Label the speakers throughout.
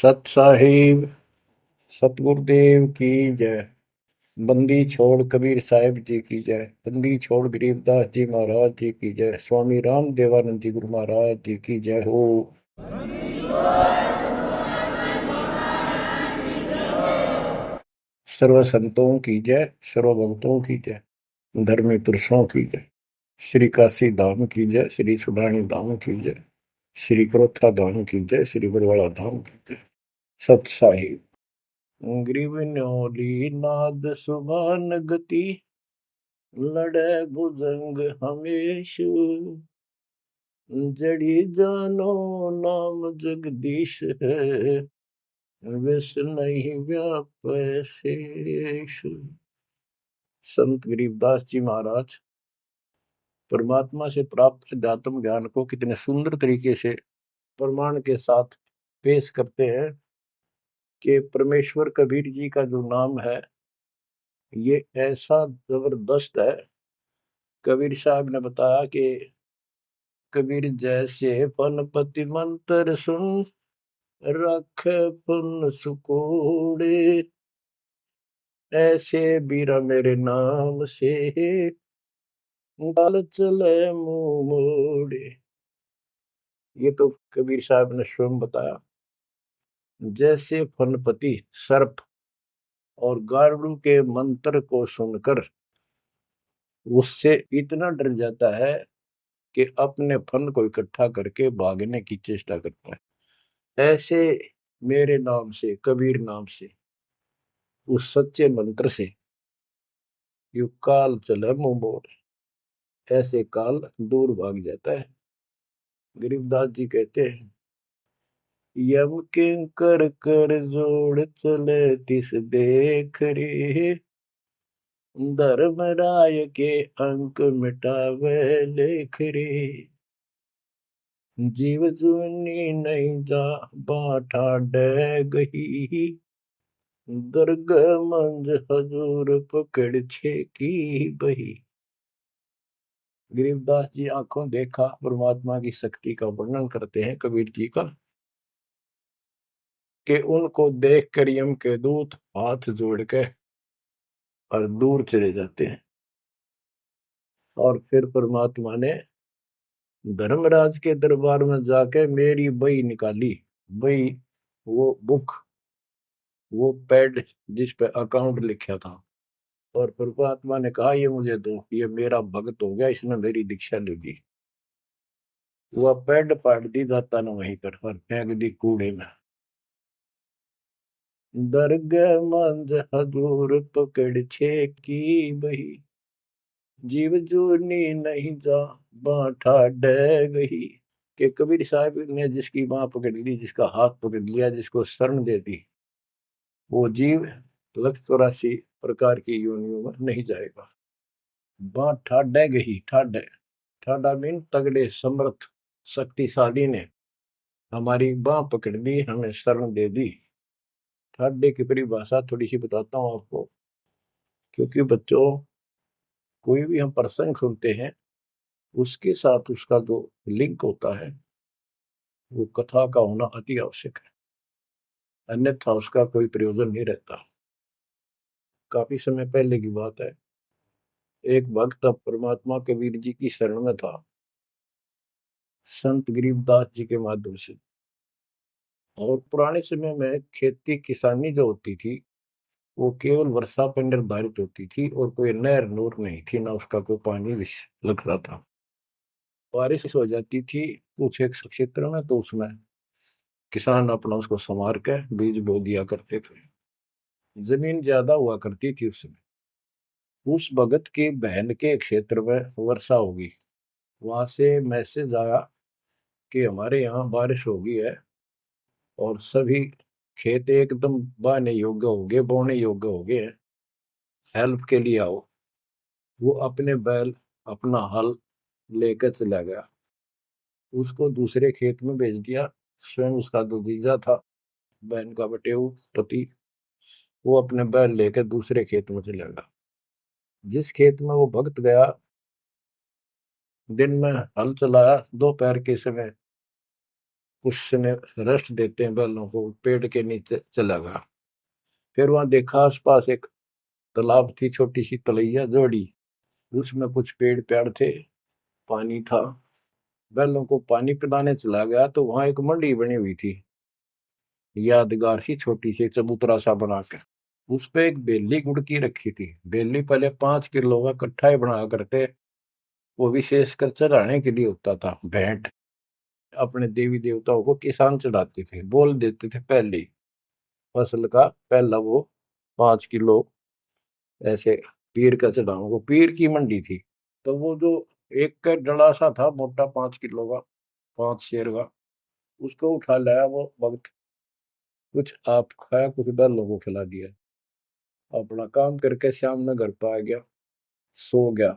Speaker 1: सत साहिब सतगुरुदेव की जय। बंदी छोड़ कबीर साहिब जी की जय। बंदी छोड़ गरीबदास जी महाराज जी की जय। स्वामी राम देवानंद जी गुरु महाराज जी की जय हो। सर्व संतों की जय, सर्व भक्तों की जय, धर्मी पुरुषों की जय। श्री काशी धाम की जय, श्री सुडानी धाम की जय, श्री क्रोथा धाम की जय, श्री बरवाड़ा धाम की जय। सत साहिब। ग्रीवन्योली नाद सुभान गति, लड़े भुजंग हमेश, जड़ी जानो नाम जगदीश है, विष नहीं व्यापै शेष। संत गरीबदास जी महाराज परमात्मा से प्राप्त अध्यात्म ज्ञान को कितने सुंदर तरीके से प्रमाण के साथ पेश करते हैं कि परमेश्वर कबीर जी का जो नाम है ये ऐसा जबरदस्त है। कबीर साहब ने बताया कि कबीर जैसे फनपति मंत्र सुन, रख पुन सुकोड़े, ऐसे बीरा मेरे नाम से, गाल चले मुंह मोड़े। ये तो कबीर साहब ने स्वयं बताया। जैसे फनपति सर्प और गारुड़ के मंत्र को सुनकर उससे इतना डर जाता है कि अपने फन को इकट्ठा करके भागने की चेष्टा करता है, ऐसे मेरे नाम से, कबीर नाम से, उस सच्चे मंत्र से यू काल चले मुंह मोड़, ऐसे काल दूर भाग जाता है। गरीबदास जी कहते हैं, यम किंकर कर जोड़ चले तिस देख रे, धर्मराय के अंक मिटावे लेख रे, जीव जुनी नहीं जा बाठा डे गही, दर्ग मंज हजूर पकड़ छे की बही। गरीबदास जी आंखों देखा परमात्मा की शक्ति का वर्णन करते हैं कबीर जी का, कि उनको देख कर यम के दूत हाथ जोड़ के और दूर चले जाते हैं। और फिर परमात्मा ने धर्मराज के दरबार में जाके मेरी बही निकाली। बही वो बुक, वो पैड जिस पे अकाउंट लिखा था, और परमात्मा ने कहा ये मुझे दो, ये मेरा भक्त हो गया, इसने मेरी दीक्षा ले ली। वह पैड पाट दी दाता ने वहीं कर और फेंक दी कूड़े में। दरगह मंज हजूर पकड़ छे की बही, जीव जोनी नहीं जा बाठा डे गही। कि कबीर साहब ने जिसकी बाह पकड़ ली, जिसका हाथ पकड़ लिया, जिसको शरण दे दी, वो जीव लक्ष 84 प्रकार की योनियों में नहीं जाएगा। बाँ ठाडे गही, ठाडे ठाडा मीन तगड़े समर्थ शक्तिशाली ने हमारी बाह पकड़ ली, हमें शरण दे दी। ठाडे की परिभाषा थोड़ी सी बताता हूँ आपको, क्योंकि बच्चों कोई भी हम प्रसंग सुनते हैं उसके साथ उसका जो लिंक होता है वो कथा का होना अति आवश्यक है, अन्यथा उसका कोई प्रयोजन नहीं रहता। काफी समय पहले की बात है, एक भक्त अब परमात्मा कबीर जी की शरण में था संत गरीबदास जी के माध्यम से। और पुराने समय में खेती किसानी जो होती थी वो केवल वर्षा पर निर्धारित होती थी, और कोई नहर नूर नहीं थी, ना उसका कोई पानी लगता था। बारिश हो जाती थी कुछ एक क्षेत्र में, तो उसमें किसान अपना उसको संवार के बीज बो दिया करते थे। जमीन ज्यादा हुआ करती थी उस समय। उस भगत की बहन के क्षेत्र में वर्षा होगी, वहां से मैसेज आया कि हमारे यहाँ बारिश हो गई है और सभी खेत एकदम बाने योग्य हो गए, बोने योग्य हो गए हैं, हेल्प के लिए आओ। वो अपने बैल, अपना हल लेकर चला गया, उसको दूसरे खेत में भेज दिया। स्वयं उसका जो जीजा था, बहन का बटेऊ पति, वो अपने बैल लेकर दूसरे खेत में चला गया। जिस खेत में वो भक्त गया, दिन में हल चलाया, दोपहर के समय कुछ समय रेस्ट देते हैं बैलों को, पेड़ के नीचे चला गया। फिर वहां देखा आसपास एक तालाब थी, छोटी सी तलैया जोड़ी, उसमें कुछ पेड़ पेड़ थे, पानी था। बैलों को पानी पिलाने चला गया तो वहां एक मंडी बनी हुई थी, यादगार सी, छोटी सी चबूतरा सा बना के। उस पे एक बेली गुड़की रखी थी। बेली पहले 5 किलो का कट्ठा ही बना करते, वो विशेषकर चढ़ाने के लिए होता था, भेंट। अपने देवी देवताओं को किसान चढ़ाते थे, बोल देते थे पहली फसल का पहला वो 5 किलो ऐसे पीर का चढ़ाओ। वो पीर की मंडी थी। तो वो जो एक का डला सा था मोटा, 5 किलो का, 5 शेर का, उसको उठा लाया वो भक्त। कुछ आप खाया, कुछ बैलों को खिला दिया। अपना काम करके शाम में घर पर आ गया, सो गया।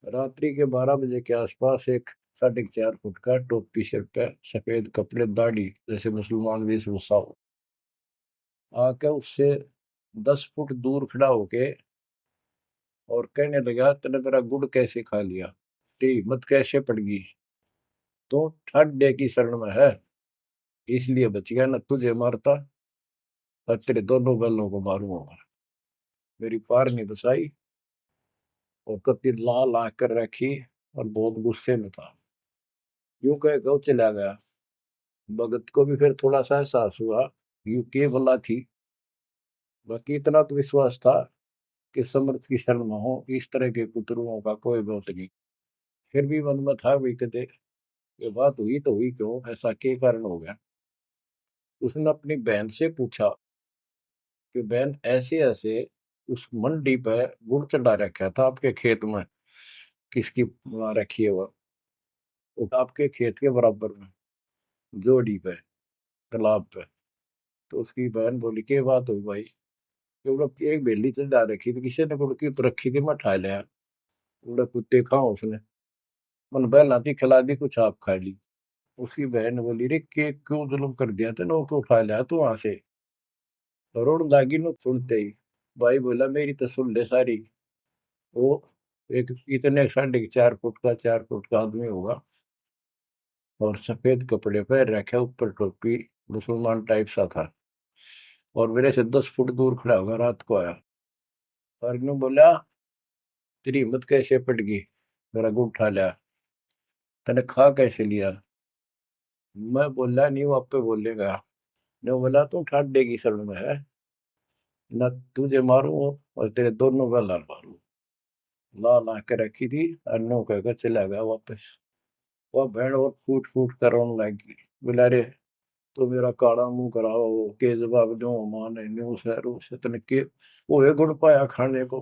Speaker 1: रात्रि के 12 बजे के आसपास एक 4.5 फुट का, टोपी सिर पे, सफेद कपड़े, दाढ़ी, जैसे मुसलमान वेशभूषा हो, आके उससे 10 फुट दूर खड़ा होके और कहने लगा, तूने मेरा गुड़ कैसे खा लिया, तेरी हिम्मत कैसे पड़ गई, तो ठड्डे की शरण में है, इसलिए बच गया, न तुझे मारता और तेरे दोनों बैलों को मारूंगा। मेरी पार नहीं बसाई, और कति लाल आंख कर रखी, और बहुत गुस्से में था। यूं कह के वो चला गया। भगत को भी फिर थोड़ा सा एहसास हुआ, यूं के भला थी। बाकी इतना तो विश्वास था कि समर्थ की शरण में हो, इस तरह के कुतरुओं का कोई बहुत नहीं। फिर भी मन में था भी कहते, ये बात हुई तो हुई क्यों, ऐसा के कारण हो गया। उसने अपनी बहन से पूछा कि बहन, ऐसे ऐसे उस मंडी पे गुड़ चढ़ा रखा था आपके खेत में, किसकी बना रखी है वो आपके खेत के बराबर में, जोड़ी पे, तालाब पे। तो उसकी बहन बोली, के बात हुई भाई, क्योंकि एक बेली चढ़ा रखी थी, किसी ने गुड़ की रखी थी, मैं उठा लिया। बोला, कुत्ते खाओ उसने, मन बहन आती खिला दी, कुछ आप खा ली। उसकी बहन बोली, रे के क्यों जुल्म कर दिया तेने, वो क्यों उठा लिया तू वहां से। रोड लागी न सुनते ही भाई बोला, मेरी तो सुन ले सारी। वो एक इतने 4.5 फुट का, 4 फुट का आदमी होगा, और सफेद कपड़े पहन रखे, ऊपर टोपी, मुसलमान टाइप सा था, और मेरे से 10 फुट दूर खड़ा होगा। रात को आया और यूं बोला, तेरी हिम्मत कैसे पट गई, मेरा गुड़ उठा लिया, तने खा कैसे लिया। मैं बोला, नहीं वो आप पे बोलेगा। ने बोला, तू ठाट देगी शरण में है, न तुझे मारू और तेरे दोनों का लाल मारू। लाल आंखें रखी थी, अन्नों कहकर चला गया वापस। वह भेड़ और फूट फूट कर रोने लगी। बोला, रे तो मेरा काला मुंह कराओ, के जवाब दो, माने न्यू शहरों से तने के वो है गुड़ पाया खाने को,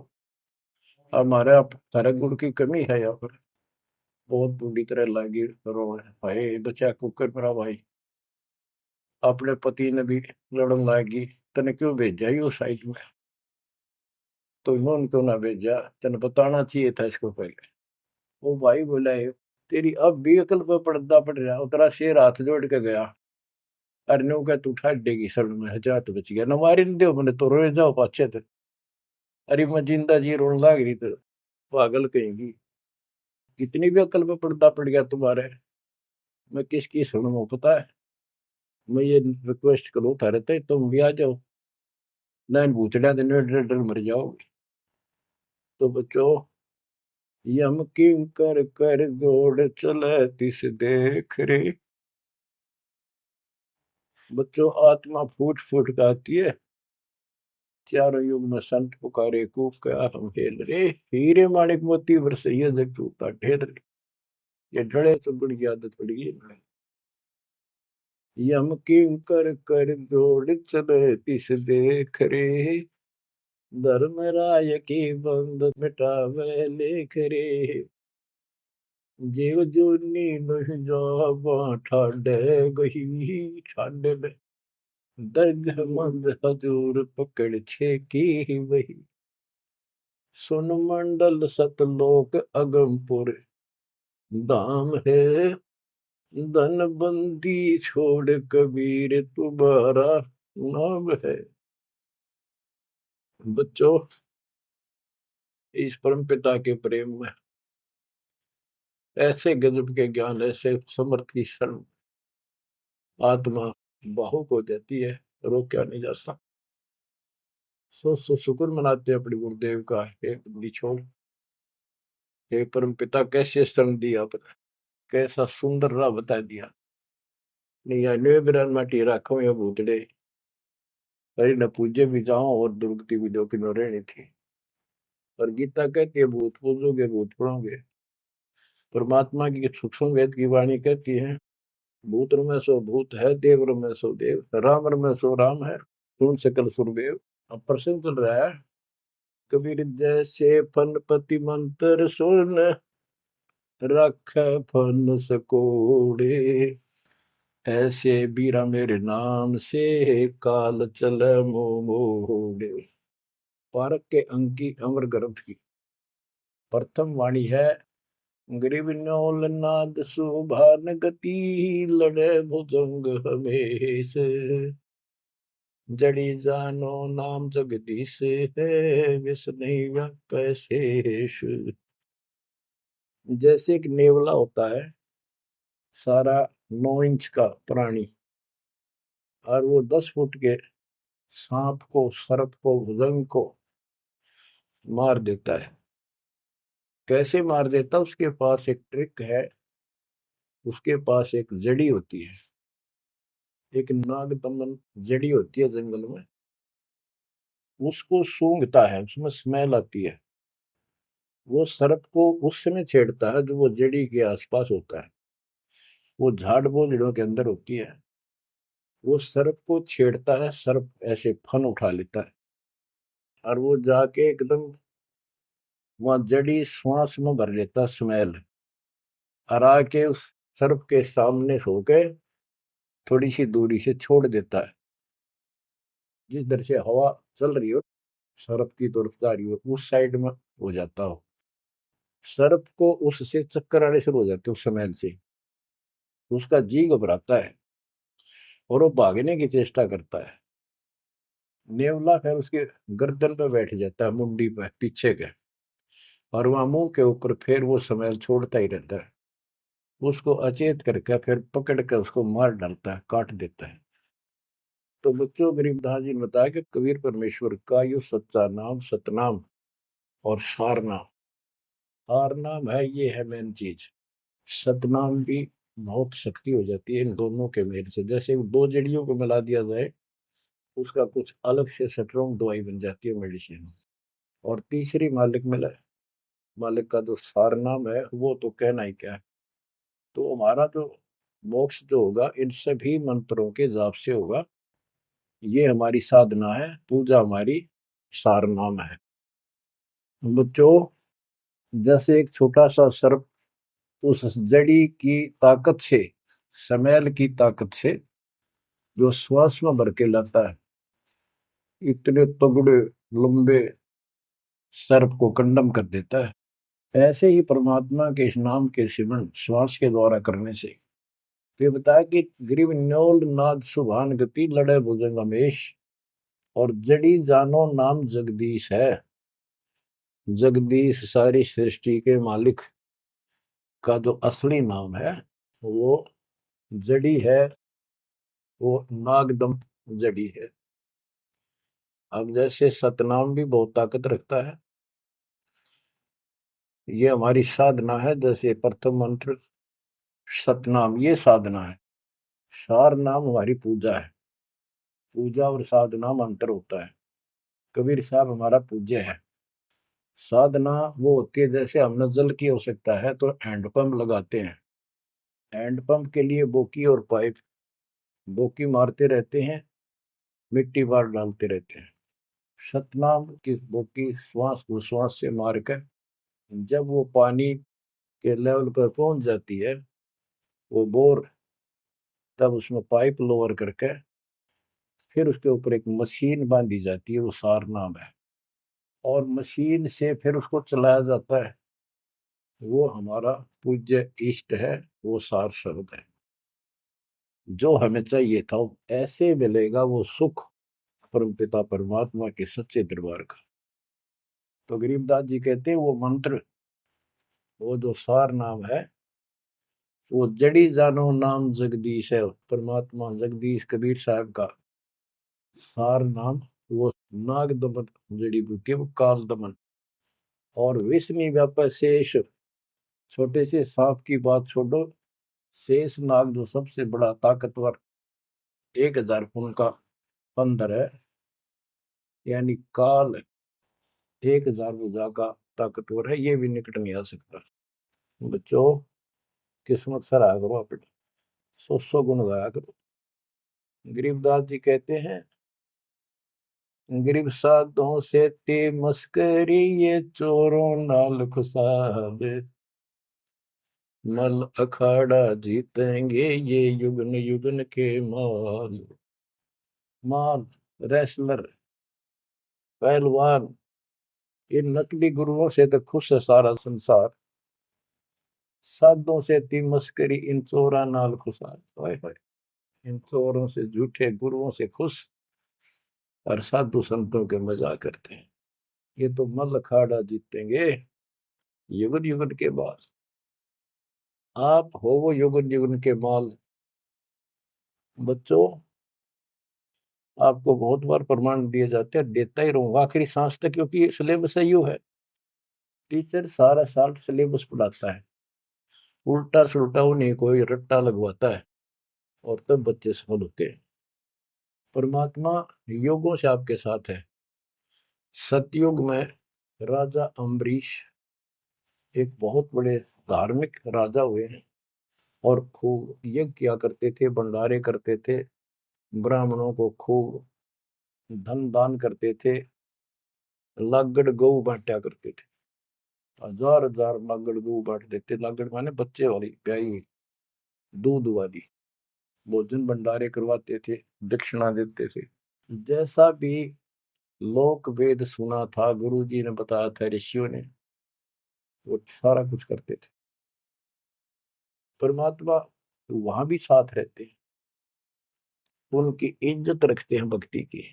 Speaker 1: हमारे आप सारे गुड़ की कमी है यहाँ पर। बहुत बुरी तरह लगी रो, भाई बचा कुकर मेरा भाई। अपने पति ने भी लड़न लागी, तने क्यों भेजा ही उस साइड में, तो इन्होंने क्यों ना भेजा, तेने बताना चाहिए था इसको पहले। वो भाई बोला, है तेरी अब भी अकल पर पर्दा पड़ रहा, उतरा शेर हाथ जोड़ के गया। अरे नो क्या, तू उठा देगी सर में, हजार तो बच गया, न मारी न दो मैंने तो रोए जाओ पाछे थे। अरे मैं जिंदा जी रोने लाग रही तो, पागल कहेंगी, इतनी भी अकल पे पर्दा पड़ गया तुम्हारे। मैं किसकी सुनूं पता है। मैं ये रिक्वेस्ट करूं थारे ते, तुम भी आ जाओ, ना इन भूतड़िया दिन में डर डर मर जाओ। तो बच्चों, यम किंकर कर जोड़ चले तिस देख रे। बच्चों, आत्मा फूट फूट गाती है, चारों युग में संत पुकारे, कूक क्या हम हेल रे। हीरे माणिक मोती बरसैया जग टूटा ढेर रे। ये डरे तो बड़ी आदत पड़ गई है। यम किंकर कर जोड़ चले तिस देख रे, धर्म राय की बंद मिटावे लेख रे। जीव जूनी नहीं जावा ठाडे गही, ठाडे में दर्द मंद हजूर पकड़ छे की वही। सुन मंडल सतलोक अगमपुर धाम है, धन बंदी छोड़ कबीर तुम्हारा नाम है। बच्चों, इस परम पिता के प्रेम में ऐसे गजब के ज्ञान, ऐसे समर्थ की शरण, आत्मा भावुक हो जाती है, रोका नहीं जाता। सो शुक्र मनाते हैं अपने गुरुदेव का, हे बंदी छोड़, हे परम पिता कैसे श्रम दिया, कैसा सुंदर राह बता दिया। नहीं अन्य बिरान माटी राखो या भूतड़े, अरे न पूजे भी जाओ और दुर्गति भी जो कि न रहनी थी। और गीता कहती है भूत पूजोगे भूत पढ़ोगे। परमात्मा की सूक्ष्म वेद की वाणी कहती है, भूत में सो भूत है, देव में सो देव, राम में सो राम है, सुन सकल सुरदेव। अब प्रश्न चल रहा है, कबीर जैसे फनपति मंत्र सुन, रख फन सकोड़े, ऐसे बीरा मेरे नाम से, काल चल मोड़े। पारक के अंक की अमर ग्रंथ की प्रथम वाणी है, ग्रीव न्योल नाद सुभान गति, लड़े भुजंग हमेश, जड़ी जानो नाम जगदीश है, विष नहीं व्यापै शेष। जैसे एक नेवला होता है, सारा 9 इंच का प्राणी, और वो 10 फुट के सांप को, सर्प को, भुजंग को मार देता है। कैसे मार देता, उसके पास एक ट्रिक है, उसके पास एक जड़ी होती है, एक नागदमन जड़ी होती है जंगल में, उसको सूंघता है, उसमें स्मेल आती है। वो सर्प को उस समय छेड़ता है जो वो जड़ी के आसपास होता है, वो झाड़ बोझड़ों के अंदर होती है। वो सर्प को छेड़ता है, सर्प ऐसे फन उठा लेता है, और वो जाके एकदम वहां जड़ी श्वास में भर लेता है स्मेल, और आके उस सर्प के सामने सो के थोड़ी सी दूरी से छोड़ देता है। जिस दर से हवा चल रही हो, सर्प की तरफ जा रही हो, उस साइड में हो जाता हो। सर्प को उससे चक्कर आने शुरू हो जाते उस स्मेल से, उसका जी घबराता है और वो भागने की चेष्टा करता है। नेवला फिर उसके गर्दन पे बैठ जाता है, मुंडी पे पीछे के, और वहां मुंह के ऊपर फिर वो स्मेल छोड़ता ही रहता है। उसको अचेत करके फिर पकड़ कर उसको मार डालता है, काट देता है। तो बच्चों, गरीबदास जी ने बताया कि कबीर परमेश्वर का यो सच्चा नाम सतनाम और सार नाम। सार नाम है, ये है मेन चीज। सतनाम भी बहुत शक्ति हो जाती है इन दोनों के मेल से। जैसे दो जड़ियों को मिला दिया जाए, उसका कुछ अलग से स्ट्रॉन्ग दवाई बन जाती है, मेडिसिन। और तीसरी मालिक मिला, मालिक का जो सार नाम है, वो तो कहना ही क्या है। तो हमारा जो मोक्ष जो होगा इन सभी मंत्रों के जाप से होगा। ये हमारी साधना है, पूजा हमारी सार नाम है। बच्चों, जैसे एक छोटा सा सर्प उस जड़ी की ताकत से, स्मेल की ताकत से जो श्वास में भर के लाता है, इतने तगड़े लंबे सर्प को कंडम कर देता है, ऐसे ही परमात्मा के इस नाम के सिमरन श्वास के द्वारा करने से। तो ये बताया कि ग्रीव न्योल नाद सुभान गति, लड़े भुजंग हमेश, और जड़ी जानो नाम जगदीश है। जगदीश सारी सृष्टि के मालिक का जो असली नाम है, वो जड़ी है, वो नागदम जड़ी है। अब जैसे सतनाम भी बहुत ताकत रखता है, ये हमारी साधना है। जैसे प्रथम मंत्र सतनाम, ये साधना है। सार नाम हमारी पूजा है। पूजा और साधना में अंतर होता है। कबीर साहब हमारा पूज्य है। साधना वो होती है, जैसे हमने जल की आवश्यकता है तो हैंडपंप लगाते हैं। हैंडपंप के लिए बोकी और पाइप, बोकी मारते रहते हैं, मिट्टी बार डालते रहते हैं। सतनाम की बोकी श्वास उश्वास से मारकर जब वो पानी के लेवल पर पहुंच जाती है, वो बोर, तब उसमें पाइप लोअर करके फिर उसके ऊपर एक मशीन बांधी जाती है, वो सार नाम है। और मशीन से फिर उसको चलाया जाता है। वो हमारा पूज्य इष्ट है, वो सार शब्द है। जो हमें चाहिए था ऐसे मिलेगा वो सुख, परमपिता परमात्मा के सच्चे दरबार का। तो गरीबदास जी कहते हैं वो मंत्र, वो जो सार नाम है, वो जड़ी जानो नाम जगदीश है, परमात्मा जगदीश कबीर साहब का सार नाम। वो नाग दमन जड़ी बूटी है, वो काल दमन। और विष्णु व्यापक शेष, छोटे से सांप की बात छोड़ो, शेष नाग जो सबसे बड़ा ताकतवर 1000 का बंदर है, यानी काल 1000 भुजा का ताकतवर है, ये भी निकट नहीं आ सकता। बच्चों, किस्मत सराहा करो अपनी, 100 गुण गाया करो। गरीबदास जी कहते हैं, गरीब साधों से ते मस्करी, ये चोरों नाल खुशाद, मल अखाड़ा जीतेंगे ये युगन युगन के माल। माल, रेसलर, पहलवान, इन नकली गुरुओं से तो खुश है सारा संसार, साधों से ती मस्करी, इन चोरा नाल खुशाद। हाय हाय, इन चोरों से, झूठे गुरुओं से खुश, और साधु संतों के मजाक करते हैं। ये तो मल अखाड़ा जीतेंगे युगन युगन के बाद। आप हो वो युगन युगन के माल। बच्चों, आपको बहुत बार प्रमाण दिए जाते हैं, देता ही रहूंगा आखिरी सांस तक, क्योंकि सिलेबस यू है। टीचर सारा साल सिलेबस पढ़ाता है, उल्टा सुल्टा उन्हें कोई रट्टा लगवाता है, और तब बच्चे सफल होते हैं। परमात्मा योगों से आपके साथ है। सतयुग में राजा अम्बरीश एक बहुत बड़े धार्मिक राजा हुए हैं, और खूब यज्ञ किया करते थे, भंडारे करते थे, ब्राह्मणों को खूब धन दान करते थे, लागड़ गऊ बांटा करते थे। 1000 लागड़ गऊ बांट देते। लागड़ माने बच्चे वाली, ब्याई हुई, दूध वाली। भोजन भंडारे करवाते थे, दक्षिणा देते थे। जैसा भी लोक वेद सुना था, गुरु जी ने बताया था, ऋषियों ने, वो सारा कुछ करते थे। परमात्मा वहां भी साथ रहते हैं, उनकी इज्जत रखते हैं भक्ति की,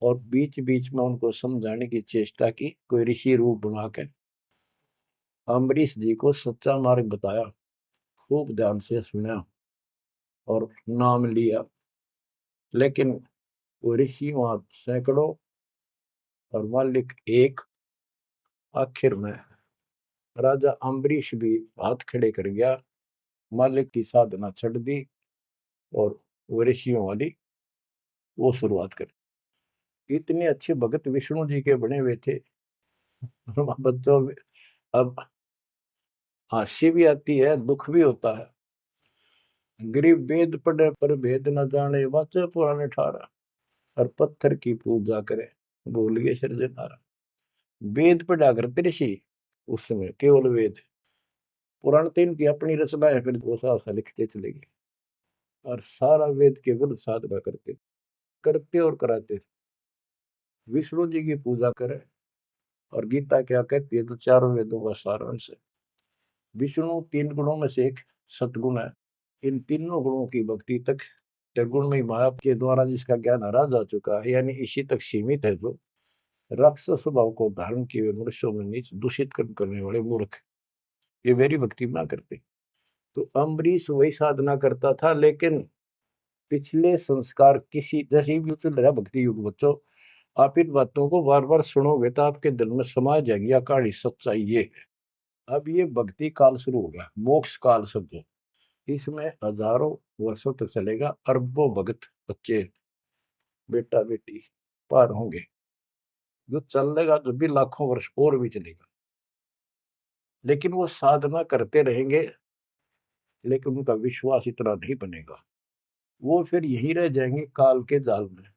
Speaker 1: और बीच बीच में उनको समझाने की चेष्टा की, कोई ऋषि रूप बनाकर अम्बरीश जी को सच्चा मार्ग बताया, खूब ध्यान से सुना और नाम लिया। लेकिन वो ऋषि वहां सैकड़ों और मालिक एक। आखिर में राजा अम्बरीश भी हाथ खड़े कर गया, मालिक की साधना छड़ दी, और वो ऋषियों वाली वो शुरुआत कर। इतने अच्छे भगत विष्णु जी के बने हुए थे। बच्चों, अब हंसी भी आती है, दुख भी होता है। गरीब वेद पढ़े पर भेद न जाने, वाचे पुराने ठारा, और पत्थर की पूजा करे, भूल गए सृजनहारा। वेद पढ़ा करते ऋषि उस समय, केवल वेद। पुराण तो इनकी अपनी रचना है, फिर वो सा लिखते चले गए, और सारा वेद के विरुद्ध साधना करते करते और कराते थे। विष्णु जी की पूजा करे, और गीता क्या कहती है, तो चारों वेदों का सारांश है। विष्णु 3 गुणों में से एक सतगुण है। इन तीनों गुणों की भक्ति तक त्रिगुण में माया के द्वारा जिसका ज्ञान हरा जा चुका है, यानी इसी तक सीमित है, जो राक्षस स्वभाव को धारण किए हुए मनुष्यों में नीच दूषित कर्म करने वाले मूर्ख, ये मेरी भक्ति ना करते। तो अम्बरीश वही साधना करता था, लेकिन पिछले संस्कार किसी, जैसे भी चल रहा भक्ति युग बच्चों, आप इन बातों को बार बार सुनोगे तो आपके दिल में समा जाएगी अकाड़ी सच्चाई ये है। अब ये भक्ति काल शुरू हो गया, मोक्ष काल समझो। इसमें हजारों वर्षों तक चलेगा, अरबों भगत बच्चे बेटा बेटी पार होंगे, जो चलेगा जो भी लाखों वर्ष और भी चलेगा। लेकिन वो साधना करते रहेंगे, लेकिन उनका विश्वास इतना नहीं बनेगा, वो फिर यही रह जाएंगे काल के जाल में।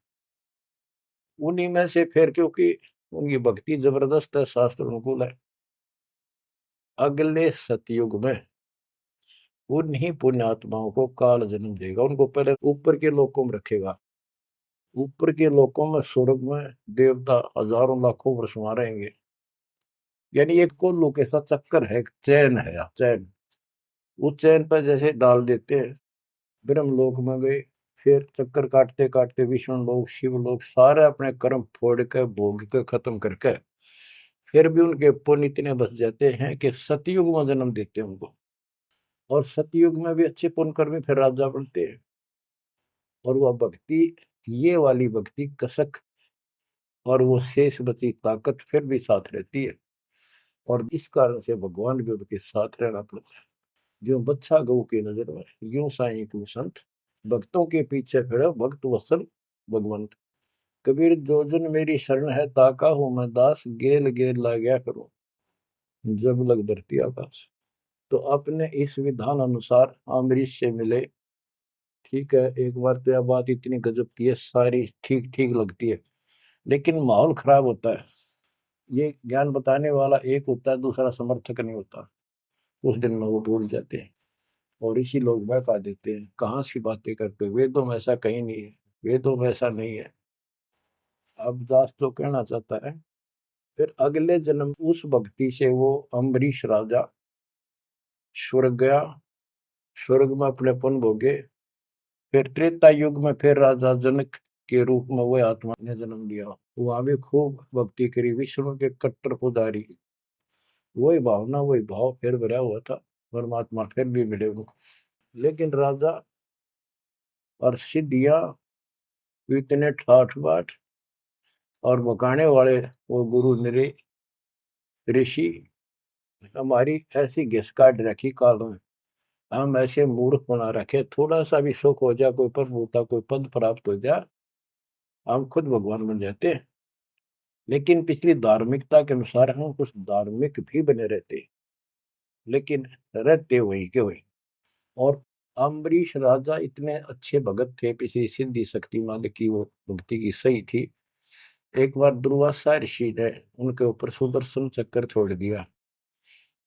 Speaker 1: उन्हीं में से फिर, क्योंकि उनकी भक्ति जबरदस्त है, शास्त्र अनुकूल है, अगले सतयुग में उन्हीं पुण्यात्माओं को काल जन्म देगा। उनको पहले ऊपर के लोकों में रखेगा। ऊपर के लोकों में, स्वर्ग में देवता हजारों लाखों वर्ष वहां रहेंगे। यानी एक कोल्लू के साथ चक्कर है, एक चैन है, चैन। उस चैन पर जैसे डाल देते हैं, ब्रह्म लोक में गए, फिर चक्कर काटते काटते विष्णु लोक, शिव लोक, सारे अपने कर्म फोड़ के भोग के खत्म करके, फिर भी उनके पुण्य इतने बच जाते हैं कि सतयुग में जन्म देते हैं उनको। और सतयुग में भी अच्छे पुण्य कर्मी फिर राजा बनते हैं। और वह भक्ति, ये वाली भक्ति कसक और वो शेष बची ताकत फिर भी साथ रहती है। और इस कारण से भगवान भी उनके साथ रहना पड़ता है। जो बच्चा गऊ की नजर में, यूं साईं तू संत, भक्तों के पीछे फिरे भक्त वत्सल भगवंत। कबीर जो जन मेरी शरण है ताका हूं मैं दास, गेल गेल ला गया करो जब लग धरती आकाश। तो अपने इस विधान अनुसार अम्बरीश से मिले। ठीक है, एक बार तो यह बात इतनी गजब की है, सारी ठीक ठीक लगती है, लेकिन माहौल खराब होता है। ये ज्ञान बताने वाला एक होता है, दूसरा समर्थक नहीं होता। उस दिन में वो भूल जाते हैं और इसी लोग बहका देते हैं, कहाँ सी बातें करते हो, वेदों में ऐसा कहीं नहीं है, वेदों में ऐसा नहीं है। अब दास तो कहना चाहता है, फिर अगले जन्म उस भक्ति से वो अम्बरीश राजा स्वर्ग गया, स्वर्ग में अपने पुण्य भोगे। फिर त्रेता युग में फिर राजा जनक के रूप में वह आत्मा ने जन्म लिया। वहां भी खूब भक्ति करी, विष्णु के कट्टर पुजारी। वही भावना वही भाव फिर भरा हुआ था, परमात्मा फिर भी मिले उनको। लेकिन राजा और सिद्धियां इतने ठाठ बाट और बकाने वाले वो गुरु निरे ऋषि हमारी ऐसी घिस काट रखी काल में, हम ऐसे मूर्ख बना रखे, थोड़ा सा भी सुख हो जाए, कोई प्रभुता कोई पद प्राप्त हो जाए, हम खुद भगवान बन जाते हैं। लेकिन पिछली धार्मिकता के अनुसार हम कुछ धार्मिक भी बने रहते, लेकिन रहते वही के वही। और अम्बरीश राजा इतने अच्छे भगत थे, पिछली सिद्धि शक्ति मान की वो भक्ति की सही थी। एक बार दुर्वासा ऋषि ने उनके ऊपर सुदर्शन चक्कर छोड़ दिया।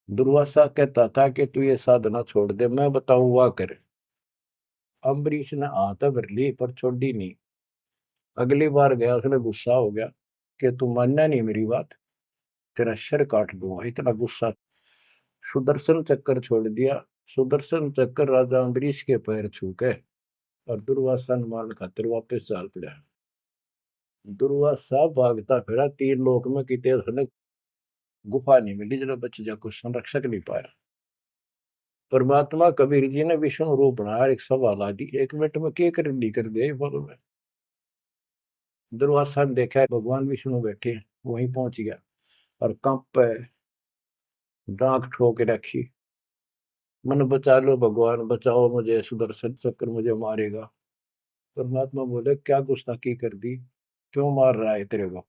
Speaker 1: दुर्वासा कहता था कि तू ये साधना छोड़ दे, मैं बताऊं वाह कर। अम्बरीश ने हाथ भर ली पर छोड़ी नहीं। अगली बार गया, उसने गुस्सा हो गया कि तू मानना नहीं मेरी बात, तेरा सिर काट दूंगा, इतना गुस्सा। सुदर्शन चक्कर छोड़ दिया। सुदर्शन चक्कर राजा अम्बरीश के पैर छू के और दुर्वासा ने मान खातिर वापस चाल पड़ा। दुर्वासा भागता फिरा तीन लोक में, कितने उसने गुफा नहीं मिली जरा बच जा, कुछ संरक्षक नहीं पाया। परमात्मा कबीर जी ने विष्णु रूप बनाया, एक सभा ला दी, 1 मिनट में के कर दी कर दिया बोलो में। दुर्वासा ने देखा है भगवान विष्णु बैठे, वहीं पहुंच गया और कंप पे डांक ठोक रखी, मन बचा लो भगवान, बचाओ मुझे, सुदर्शन चक्र मुझे मारेगा। परमात्मा बोले क्या गुस्ताखी कर दी, क्यों मार रहा है तेरे को।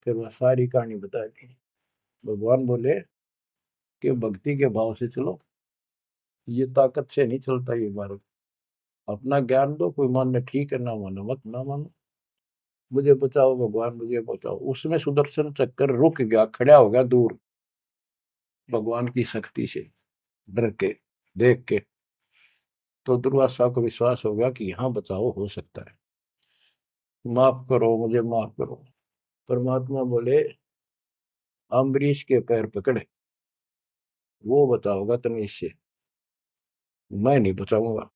Speaker 1: फिर वह सारी कहानी बता दी। भगवान बोले कि भक्ति के भाव से चलो, ये ताकत से नहीं चलता ये मार्ग। अपना ज्ञान दो, कोई मानने ठीक है, ना मानो मत, ना मानो, मुझे बचाओ भगवान, मुझे बचाओ। उसमें सुदर्शन चक्कर रुक गया, खड़ा हो गया दूर, भगवान की शक्ति से डर के देख के। तो दुर्वासा को विश्वास हो गया कि यहाँ बचाओ हो सकता है, माफ करो मुझे, माफ करो। परमात्मा बोले अम्बरीश के पैर पकड़े, वो बचाओगा तुम्हें इससे, मैं नहीं बचाऊंगा।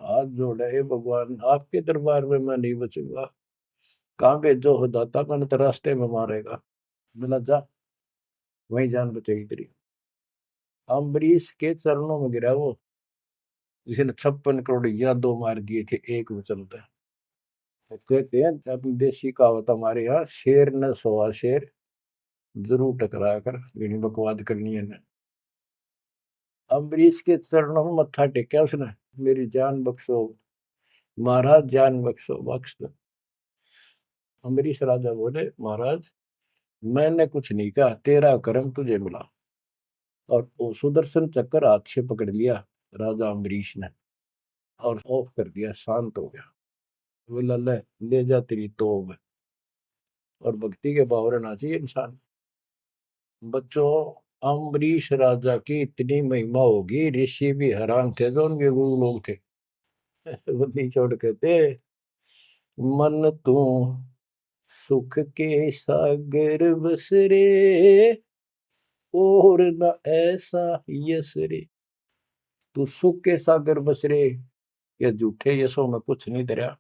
Speaker 1: हाथ जोड़े, हे भगवान आपके दरबार में मैं नहीं बचूंगा, कहाँ भेजो हो दाता, मैंने तो रास्ते में मारेगा। मिला जा, वही जान बचेगी तेरी। अम्बरीश के चरणों में गिरा वो, जिसने 56 करोड़ यादव मार दिए थे एक वचन पे। तो कहते हैं अपनी देसी कहावत हमारे यहाँ, शेर न सोआ शेर, जरूर टकरा कर यही बकवाद करनी है ना। अम्बरीश के चरणों में मत्था टेका उसने, मेरी जान बख्शो महाराज, जान बख्शो, बख्श दो। अम्बरीश राजा बोले महाराज मैंने कुछ नहीं कहा, तेरा कर्म तुझे मिला। और वो सुदर्शन चक्कर हाथ से पकड़ लिया राजा अम्बरीश ने और ऑफ कर दिया, शांत हो गया। बोला ले ले जा तेरी तोब। और भक्ति के भाव रहना चाहिए इंसान। बच्चों, अम्बरीश राजा की इतनी महिमा होगी, ऋषि भी हैरान थे जो उनके गुरु लोग थे। बुद्धि छोड़ के थे, मन तू सुख के सागर बस रे, और न ऐसा यस रे। तू सुख के सागर बस रे, ये झूठे यशों में कुछ नहीं धरा।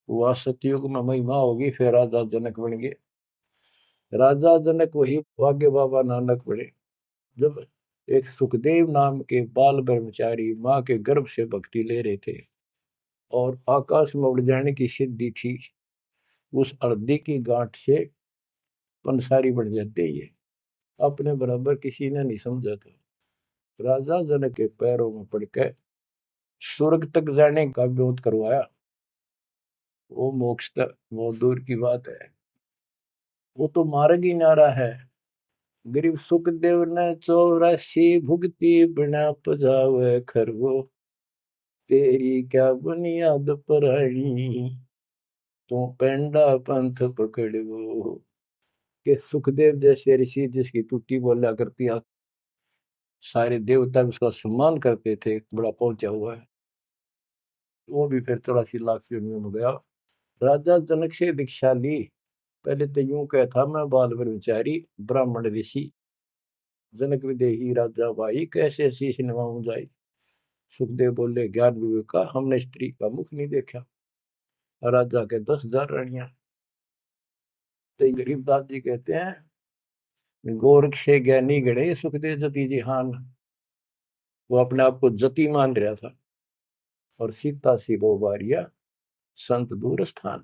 Speaker 1: वह सतयुग में महिमा होगी, फिर राजा जनक बन गए। राजा जनक वही भाग्य बाबा नानक बने। जब एक सुखदेव नाम के बाल ब्रह्मचारी माँ के गर्भ से भक्ति ले रहे थे और आकाश में उड़ जाने की सिद्धि थी। उस हृदय की गांठ से पंसारी बन जाते ये, अपने बराबर किसी ने नहीं समझा था। राजा जनक के पैरों में पड़कर स्वर्ग तक जाने का विरोध करवाया। वो मोक्ष तक वो दूर की बात है, वो तो मार्ग ही नारा है। गरीब सुखदेव ने 84 भुगती बिना पजावे खरगो, तेरी क्या बुनियाद परानी, तू पेंडा पंथ पकड़ वो। कि सुखदेव जैसे ऋषि जिसकी तुति बोला करती, सारे देवता उसका सम्मान करते थे, बड़ा पहुंचा हुआ है, वो भी फिर 84 लाख योनियों में गया। राजा जनक से दीक्षा ली। पहले तो यूं कहता, मैं बाल ब्रह्मचारी ब्राह्मण ऋषि, जनक विदेही राजा भाई, कैसे शीश नवाऊं जाई। सुखदेव बोले, ज्ञान विवेक का हमने स्त्री का मुख नहीं देखा। राजा के 10,000 रानियां। तो गरीबदास जी कहते हैं, गोरख से ज्ञानी गणे सुखदेव जति जिहान। वो अपने आप को जति मान रहा था। और सीता सी वो बारिया संत दूर स्थान,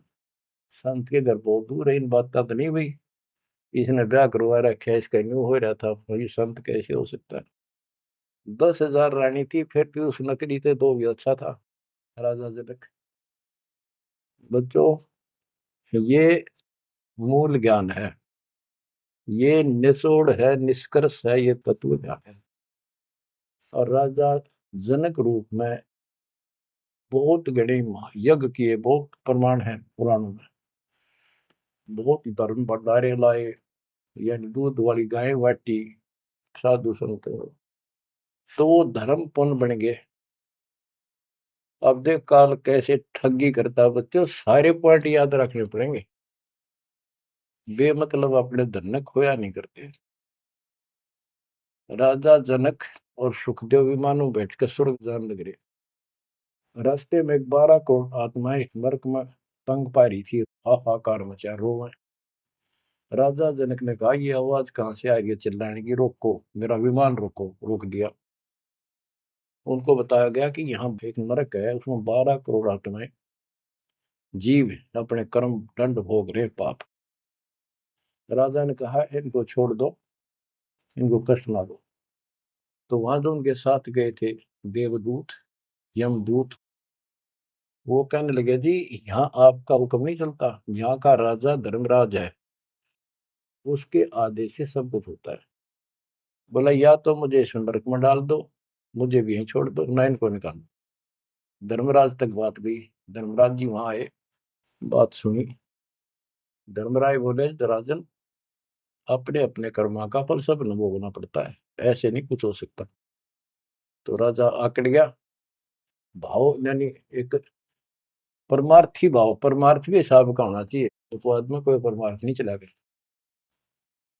Speaker 1: संत के घर बहुत दूर है, इन बात का तो नहीं भाई इसने ब्याह करवा रखा है, इसका न्यू हो रहा था, ये संत कैसे हो सकता है। 10,000 रानी थी, फिर भी उस नकली थे दो भी अच्छा था राजा जनक। बच्चों, ये मूल ज्ञान है, ये निचोड़ है, निष्कर्ष है, ये तत्व ज्ञान है। और राजा जनक रूप में बहुत गणे यज्ञ किए, बहुत प्रमाण है पुराणों में। बहुत धर्म भंडारे लाए, यानी दूध वाली गाय बाटी साधु संत, तो वो धर्म पुण्य बन गए। अब देख काल कैसे ठगी करता बच्चों, सारे पॉइंट याद रखने पड़ेंगे, बेमतलब अपने धन ने खोया नहीं करते। राजा जनक और सुखदेव विमानों बैठकर स्वर्ग जान लग रहे। रास्ते में 12 करोड़ आत्माएं नरक में तंग पा रही थी, हाहाकार मचा रोवे। राजा जनक ने कहा, ये आवाज कहां से आ रही है चिल्लाने की, रोको मेरा विमान रोको। रोक दिया। उनको बताया गया कि यहाँ एक नरक है, उसमें 12 करोड़ आत्माएं जीव अपने कर्म दंड भोग रहे, पाप। राजा ने कहा, इनको छोड़ दो, इनको कष्ट ना दो। तो वहां जो उनके साथ गए थे देवदूत, यमदूत, वो कहने लगे, जी यहाँ आपका हुक्म नहीं चलता, यहाँ का राजा धर्मराज है, उसके आदेश से सब कुछ होता है। बोला, या तो मुझे इस नरक में डाल दो, मुझे भी यहीं छोड़ दो, ना इनको निकाल दो। धर्मराज तक बात गई। धर्मराज जी वहां आए, बात सुनी। धर्मराय बोले, राजन, अपने अपने कर्मा का फल सब न भोगना पड़ता है, ऐसे नहीं कुछ हो सकता। तो राजा आकड़ गया। भाव यानी एक परमार्थी भाव, परमार्थ भी हिसाब का होना चाहिए, उपवाद में कोई परमार्थ नहीं चला गया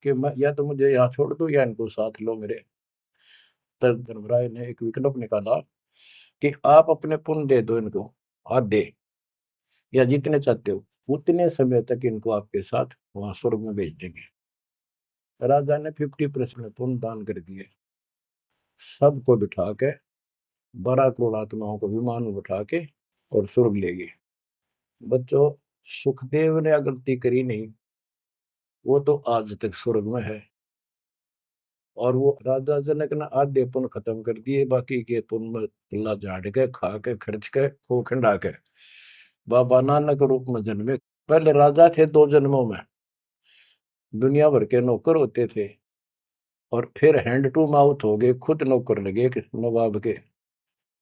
Speaker 1: कि मैं या तो मुझे यहाँ छोड़ दो या इनको साथ लो मेरे। तब धर्मराय ने एक विकल्प निकाला कि आप अपने पुण्य दे दो इनको, आधे या जितने चाहते हो, उतने समय तक इनको आपके साथ वहां स्वर्ग में भेज देंगे। राजा ने 50% पुण्य दान कर दिए। सबको बिठा के 12 करोड़ आत्माओं को विमान में बिठा के और स्वर्ग ले गए। बच्चों, सुखदेव ने गलती करी नहीं, वो तो आज तक स्वर्ग में है। और वो राजा जनक ने आधे पुण्य खत्म कर दिए, बाकी के पुण्य में अल्लाह झाड़ के खा के खर्च के खो खंडा के बाबा नानक रूप में जन्मे। पहले राजा थे 2 जन्मों में, दुनिया भर के नौकर होते थे, और फिर हैंड टू माउथ हो गए, खुद नौकर लगे नवाब के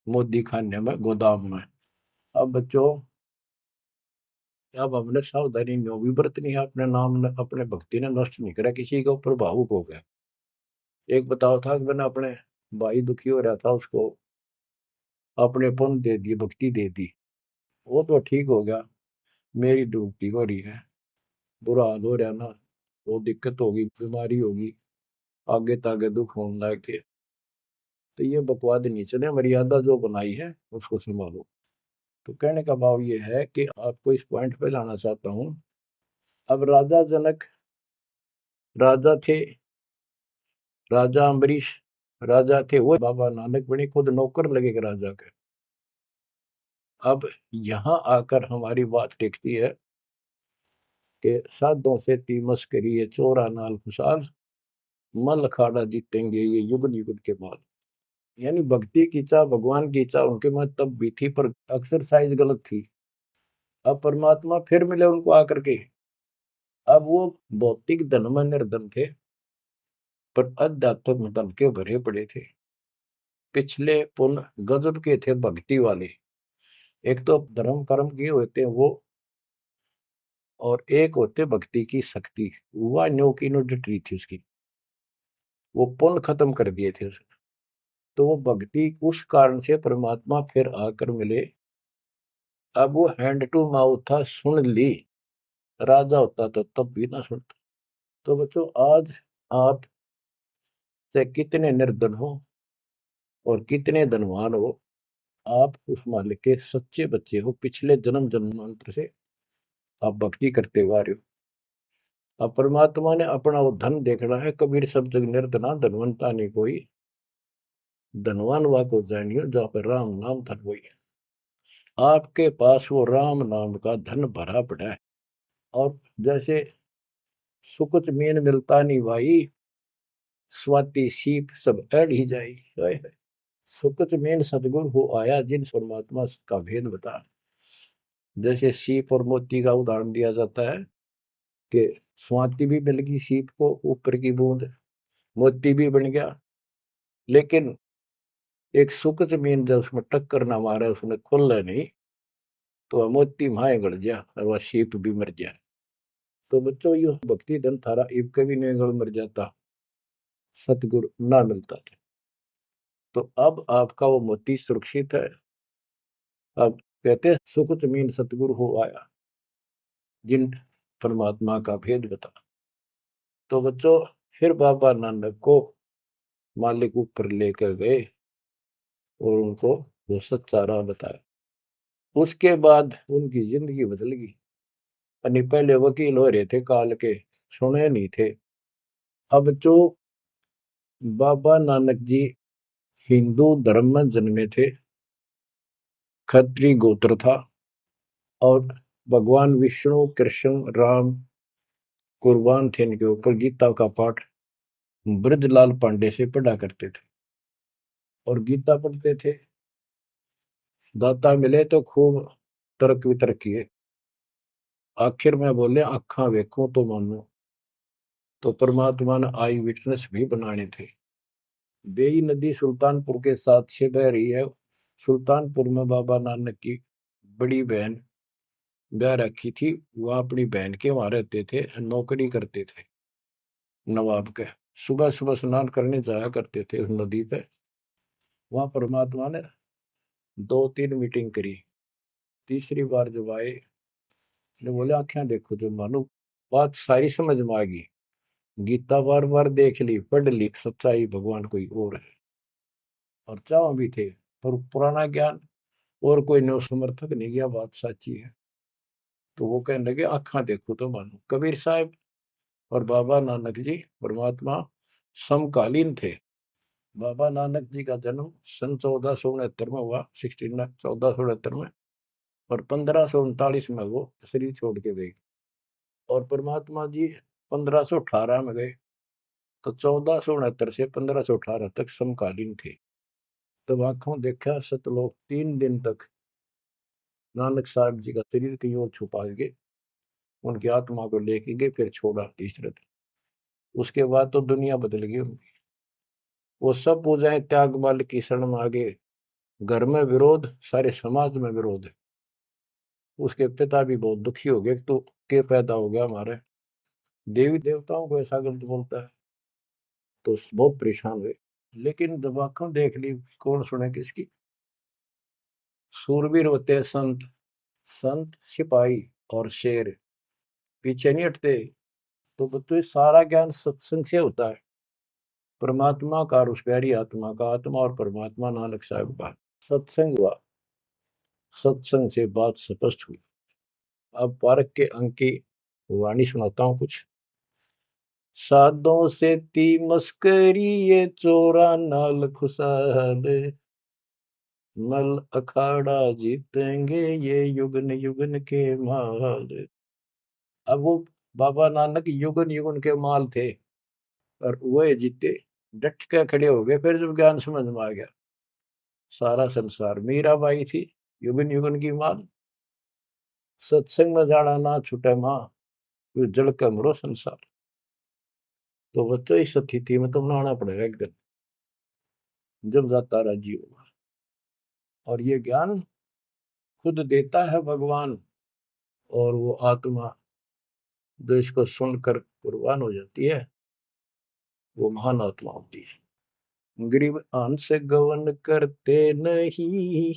Speaker 1: मोदी खाने में, गोदाम में। अब बच्चों, अब हमने सावधानी न्यों भी बरतनी है, अपने नाम ने अपने भक्ति ने नष्ट नहीं करा, किसी के ऊपर भावुक हो गया। एक बताओ था कि मैंने अपने भाई दुखी हो रहा था, उसको अपने पुण्य दे दिए, भक्ति दे दी, वो तो ठीक हो गया, मेरी डूबती हो रही है, बुरा हाल हो रहा ना, वो दिक्कत होगी, बीमारी होगी, आगे तागे दुख होने लग के। तो ये बकवाद नहीं चले, मर्यादा जो बनाई है उसको संभालो। तो कहने का भाव ये है कि आपको इस पॉइंट पे लाना चाहता हूँ। अब राजा जनक राजा थे, राजा अम्बरीश राजा थे वो बाबा नानक बने, खुद नौकर लगेगा राजा के। अब यहाँ आकर हमारी बात टिकती है कि साधों से ती मस्करी है, चोरा नाल खुशाल, मल अखाड़ा जीतेंगे ये युग युग के बाद। यानी भक्ति की चाह, भगवान की चाह उनके में तब भी थी, पर एक्सरसाइज गलत थी। अब परमात्मा फिर मिले उनको आकर के। अब वो भौतिक धन में निर्धन थे, पर अध्यात्म धन के भरे पड़े थे। पिछले पुण्य गजब के थे भक्ति वाले। एक तो धर्म कर्म किए होते हैं वो, और एक होते भक्ति की शक्ति। वह नो की नो डटी थी उसकी, वो पुण्य खत्म कर दिए थे उसने। तो वो भक्ति उस कारण से परमात्मा फिर आकर मिले। अब वो हैंड टू माउथ था, सुन ली। राजा होता तो तब भी ना सुनता। तो बच्चों, आज आप से कितने निर्धन हो और कितने धनवान हो, आप उस मालिक के सच्चे बच्चे हो। पिछले जन्म जन्मांतर से आप भक्ति करते हुए आ रहे हो। अब परमात्मा ने अपना वो धन देखना है। कबीर शब्द निर्धना धनवंता नहीं कोई, धनवान वा को जानियो जहाँ पर राम नाम धन वही है। आपके पास वो राम नाम का धन भरा पड़ा है। और जैसे सुकुच मीन मिलता नहीं भाई, स्वाति सीप सब अड़ ही जाई। सुकुच मीन सतगुरु हो आया, जिन परमात्मा का भेद बता। जैसे सीप और मोती का उदाहरण दिया जाता है कि स्वाति भी मिल गई सीप को, ऊपर की बूंद, मोती भी बन गया। लेकिन एक सुकुच मीन जब उसमें टक्कर ना मारे, उसने खुल नहीं, तो वह मोती माए गड़ गया और वह सीप भी मर गया। तो बच्चों, ये भक्ति धन थारा इब कभी नहीं गड़ मर जाता, सतगुरु ना मिलता था। तो अब आपका वो मोती सुरक्षित है। अब कहते हैं सुकुच मीन सतगुरु हो आया, जिन परमात्मा का भेद बता। तो बच्चों, फिर बाबा नानक को मालिक ऊपर लेकर गए और उनको वो सच्चा राह बताया। उसके बाद उनकी जिंदगी बदल गई। यानी पहले वकील हो रहे थे काल के, सुने नहीं थे। अब जो बाबा नानक जी हिंदू धर्म में जन्मे थे, खत्री गोत्र था, और भगवान विष्णु कृष्ण राम कुर्बान थे इनके ऊपर। गीता का पाठ ब्रजलाल पांडे से पढ़ा करते थे और गीता पढ़ते थे। दाता मिले तो खूब तर्क वितर्क किए। आखिर में बोले आखा वेखूं तो मानो। तो परमात्मा ने आई विटनेस भी बनाने थे। बेई नदी सुल्तानपुर के साथ से बह रही है। सुल्तानपुर में बाबा नानक की बड़ी बहन ब्याह रखी थी। वह अपनी बहन के वहां रहते थे, नौकरी करते थे नवाब के। सुबह सुबह स्नान करने जाया करते थे उस नदी पे। वहां परमात्मा ने 2-3 मीटिंग करी। तीसरी बार जब आए, ने बोले आंखें देखो जो मानो। बात सारी समझ में आ गई। गीता बार बार देख ली, पढ़ ली, सच्चाई भगवान कोई और है। और चाव भी थे, पर पुराना ज्ञान और कोई नो समर्थक नहीं गया, बात सच्ची है। तो वो कहने लगे आंखा देखो तो मानो। कबीर साहब और बाबा नानक जी परमात्मा समकालीन थे। बाबा नानक जी का जन्म सन 1469 में हुआ, 1469 में। और 1539 में वो शरीर छोड़ के गए। और परमात्मा जी 1518 में गए। तो 1469 से 1518 तक समकालीन थे। तब आंखों देखा सतलोक 3 दिन तक नानक साहब जी का शरीर कहीं और छुपा के उनकी आत्मा को लेके गए, फिर छोड़ा तीसरे दिन। उसके बाद तो दुनिया बदल गई उनकी। वो सब पूजाएं त्याग माल की शरण में आ गए। घर में विरोध, सारे समाज में विरोध है। उसके पिता भी बहुत दुखी हो गए, तो के पैदा हो गया हमारे देवी देवताओं को ऐसा गलत बोलता है। तो बहुत परेशान हुए। लेकिन जब आंखों देख ली, कौन सुने किसकी। सूरवीर होते हैं संत, संत सिपाही और शेर पीछे नहीं हटते। तो बच्चों, सारा ज्ञान सत्संग से होता है। परमात्मा का और उस प्यारी आत्मा का, आत्मा और परमात्मा नानक साहब का सत्संग हुआ। सत्संग से बात स्पष्ट हुई। अब पारक के अंक की वाणी सुनाता हूँ कुछ। साधों से ती मस्करी ये चोरा नाल खुशाल, नल अखाड़ा जीतेंगे ये युगन युगन के माल। अब वो बाबा नानक युगन युगन के माल थे और वो जीते, डट के खड़े हो गए। फिर जब ज्ञान समझ में आ गया, सारा संसार मीराबाई थी युगन युगन की माल। सत्संग में जाना ना छूटे माँ, फिर जल का मरो संसार। तो बच्चों इस स्थिति में तुमने आना पड़ेगा एक दिन, जब जाता राजी होगा। और ये ज्ञान खुद देता है भगवान, और वो आत्मा जो इसको सुनकर कुर्बान हो जाती है, वो महान आत्मा होती है। गरीब अंश गवन करते नहीं,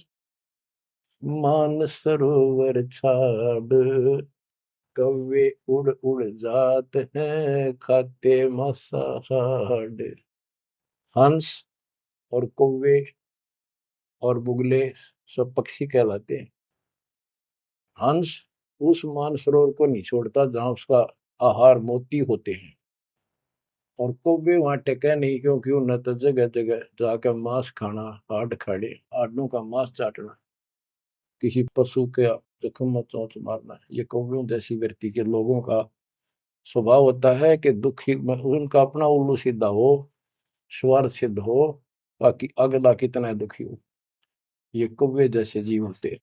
Speaker 1: मान सरोवर छाड़, कौवे उड़ उड़ जात हैं खाते मसाहाड़। हंस और कौवे और बुगले सब पक्षी कहलाते हैं। हंस उस मानसरोवर को नहीं छोड़ता जहां उसका आहार मोती होते हैं, और कौवे वहां टेके नहीं, क्योंकि उन्हें तो जगह जगह जाकर मांस खाना, हाड खाड़े हाडों का मांस चाटना, किसी पशु के जख्म में चोंच मारना, ये कौवियों जैसी व्यक्ति के लोगों का स्वभाव होता है कि दुखी उनका अपना उल्लू सीधा हो, स्वार्थ सिद्ध हो, बाकी अगला कितना दुखी हो। ये कौवे जैसे जीव होते हैं।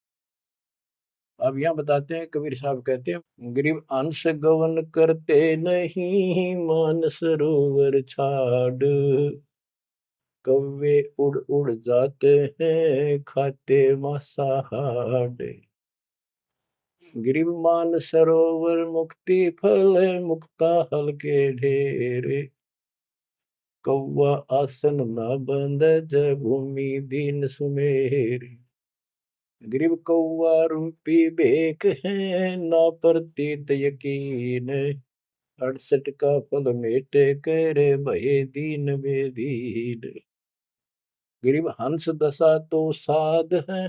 Speaker 1: अब यहाँ बताते हैं, कबीर साहब कहते हैं, गरीब अंश गवन करते नहीं, मान सरोवर छाड़, कौवे उड़ उड़ जाते हैं खाते मांसाहाड़। गरीब मान सरोवर मुक्ति फल, मुक्ता हल के ढेरे, कौवा आसन न बंद जय भूमि दीन सुमेर। गरीब कौवा रूपी बेक है ना प्रतीत यकीन, 68 का फल मेटे करे भये दीन बेदीन। गरीब हंस दशा तो साध है,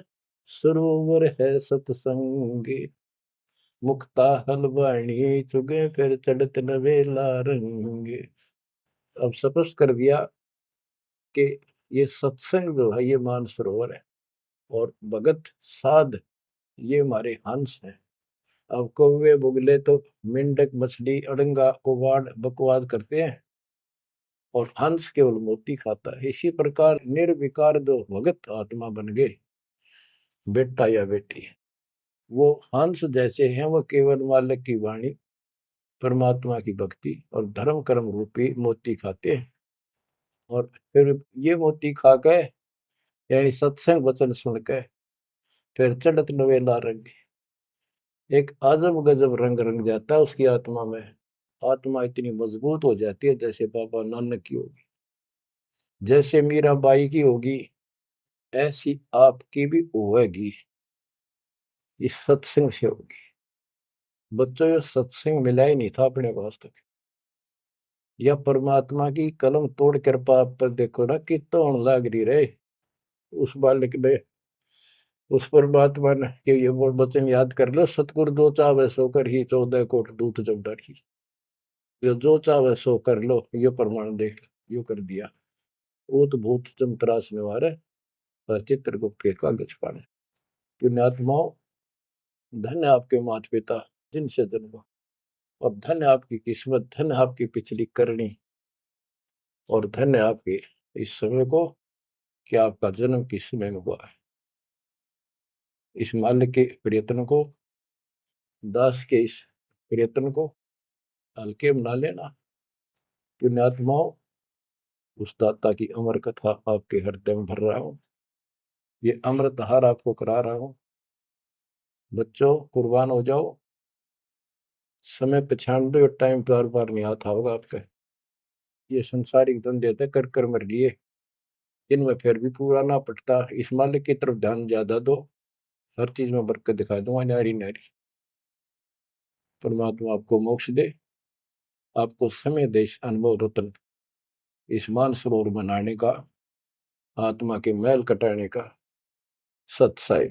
Speaker 1: सरोवर है सतसंग, मुक्ता हलवाणी चुगे फिर चढ़त नवेला रंग। अब स्पष्ट कर दिया कि ये सत्संग जो है ये मानसरोवर है, और भगत साध ये हमारे हंस हैं। अब कौवे बुगले तो मेंढक मछली अड़ंगा कुवाड़ बकवाद करते हैं, और हंस केवल मोती खाता है। इसी प्रकार निर्विकार जो भगत आत्मा बन गए, बेटा या बेटी, वो हंस जैसे हैं। वो केवल मालिक की वाणी, परमात्मा की भक्ति और धर्म कर्म रूपी मोती खाते हैं, और फिर ये मोती खा के, यानी सत्संग वचन सुन के, फिर चढ़त नवेला रंग, एक अजब गजब रंग रंग जाता है उसकी आत्मा में। आत्मा इतनी मजबूत हो जाती है जैसे बाबा नानक की होगी, जैसे मीराबाई की होगी, ऐसी आपकी भी होगी, इस सत्संग से होगी। बच्चों ये सत्संग मिला ही नहीं था अपने को आज तक। या परमात्मा की कलम तोड़ कृपा आप पर देखो ना कितना होने लाग रही रहे उस बालक ने, उस परमात्मा ने कि ये वो वचन याद कर लो, सतगुरु जो चाहे सो कर ही 14 कोट दूत जब डरी। ये जो चाहे सो कर लो, ये प्रमाण देख यो कर दिया। ऊत भूत चमतरास निवारे, और चित्रगुप्त के कागज पाने। पुण्यात्माओं, धन्य आपके माता पिता जिनसे जन्म, और धन्य आपकी किस्मत, धन्य आपकी पिछली करनी, और धन्य आपके इस समय को कि आपका जन्म किस समय में हुआ है। इस मालिक के प्रयत्न को, दास के इस प्रयत्न को हल्के में ना लेना। पुण्यात्माओं, उस दाता की अमर कथा आपके हृदय में भर रहा हूं, ये अमृत हार आपको करा रहा हूं। बच्चों कुर्बान हो जाओ, समय पहचान दो, टाइम बार बार नहीं आता होगा आपका। ये संसारिक धंधे थे कर कर मर लिए, इनमें फिर भी पूरा ना पटता। इस मालिक की तरफ ध्यान ज्यादा दो, हर चीज में बरकत दिखा दूंगा नारी नारी। परमात्मा आपको मोक्ष दे, आपको समय देश अनुभव रतन इस मानसरोवर बनाने का, आत्मा के मैल कटाने का सत्साई।